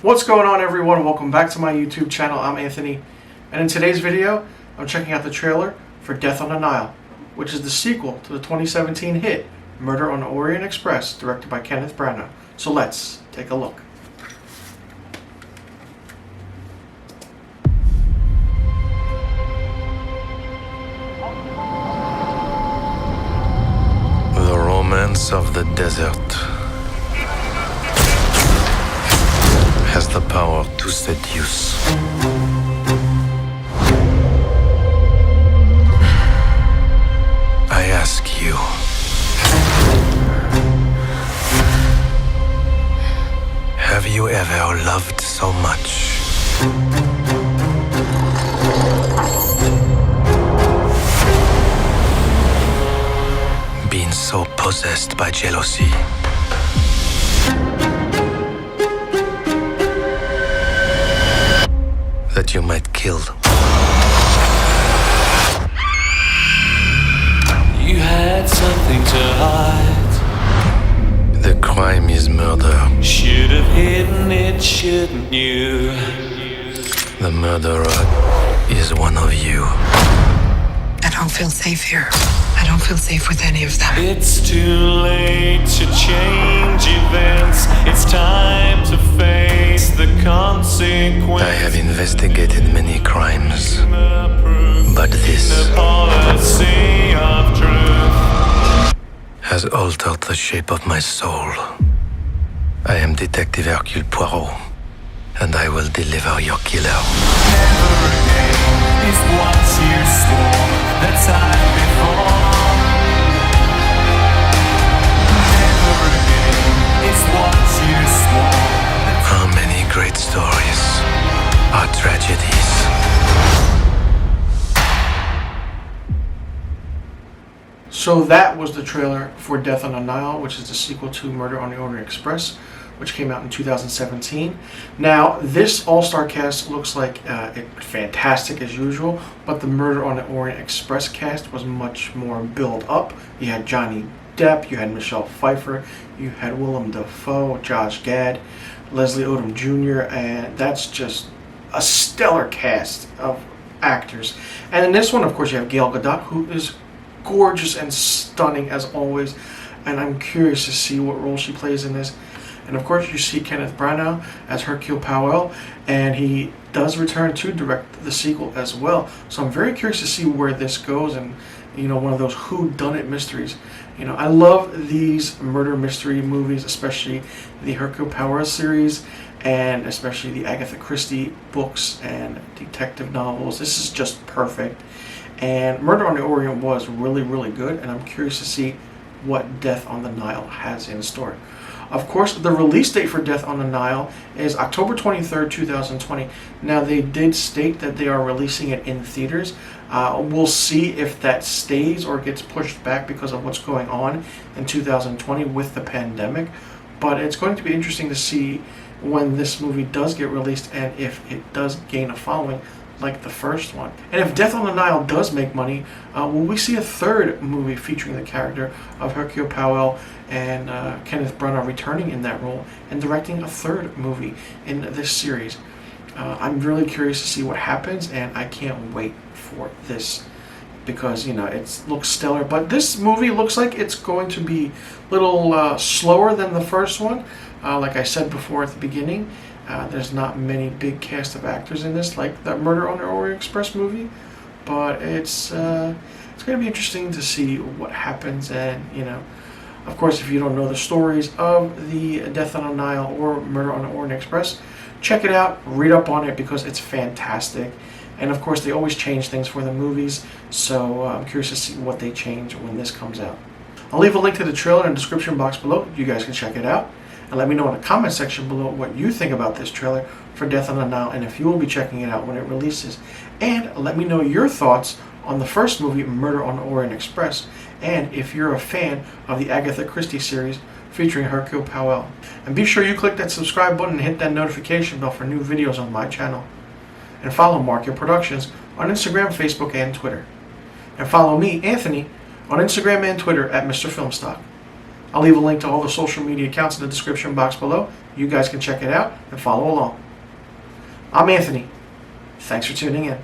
What's going on, everyone? Welcome back to my YouTube channel. I'm Anthony, and in today's video I'm checking out the trailer for Death on the Nile, which is the sequel to the 2017 hit Murder on the Orient Express, directed by Kenneth Branagh. So let's take a look. The romance of the desert has the power to seduce. I ask you, have you ever loved so much? Been so possessed by jealousy that you might kill. You had something to hide. The crime is murder. Should have hidden it, shouldn't you? The murderer is one of you. I don't feel safe here. I don't feel safe with any of them. It's too late to change events. It's time to face the consequences. I have investigated many crimes, but this The policy of truth. has altered the shape of my soul. I am Detective Hercule Poirot, and I will deliver your killer. Never again is what you swore that time before. Never again is what you swore. How many great stories are tragedies? So that was the trailer for Death on the Nile, which is the sequel to Murder on the Orient Express, which came out in 2017. Now, this all-star cast looks like it's fantastic as usual, but the Murder on the Orient Express cast was much more built up. You had Johnny Depp, you had Michelle Pfeiffer, you had Willem Dafoe, Josh Gad, Leslie Odom Jr., and that's just a stellar cast of actors. And in this one, of course, you have Gal Gadot, who is gorgeous and stunning as always, and I'm curious to see what role she plays in this. And of course, you see Kenneth Branagh as Hercule Poirot, and he does return to direct the sequel as well. So I'm very curious to see where this goes, and one of those whodunit mysteries. I love these murder mystery movies, especially the Hercule Poirot series, and especially the Agatha Christie books and detective novels. This is just perfect. And Murder on the Orient was really, really good, and I'm curious to see what Death on the Nile has in store. Of course, the release date for Death on the Nile is October 23rd, 2020. Now, they did state that they are releasing it in theaters. We'll see if that stays or gets pushed back because of what's going on in 2020 with the pandemic. But it's going to be interesting to see when this movie does get released and if it does gain a following like the first one. And if Death on the Nile does make money, will we see a third movie featuring the character of Hercule Poirot and Kenneth Branagh returning in that role and directing a third movie in this series? I'm really curious to see what happens, and I can't wait for this because it looks stellar. But this movie looks like it's going to be a little slower than the first one. Like I said before at the beginning, there's not many big cast of actors in this, like the Murder on the Orient Express movie, but it's going to be interesting to see what happens. And of course, if you don't know the stories of the Death on the Nile or Murder on the Orient Express, check it out, read up on it because it's fantastic. And of course, they always change things for the movies, so I'm curious to see what they change when this comes out. I'll leave a link to the trailer in the description box below. You guys can check it out. And let me know in the comment section below what you think about this trailer for Death on the Nile and if you will be checking it out when it releases. And let me know your thoughts on the first movie, Murder on the Orient Express, and if you're a fan of the Agatha Christie series featuring Hercule Poirot. And be sure you click that subscribe button and hit that notification bell for new videos on my channel. And follow Marchio Productions on Instagram, Facebook, and Twitter. And follow me, Anthony, on Instagram and Twitter at misterfilmstock. I'll leave a link to all the social media accounts in the description box below. You guys can check it out and follow along. I'm Anthony. Thanks for tuning in.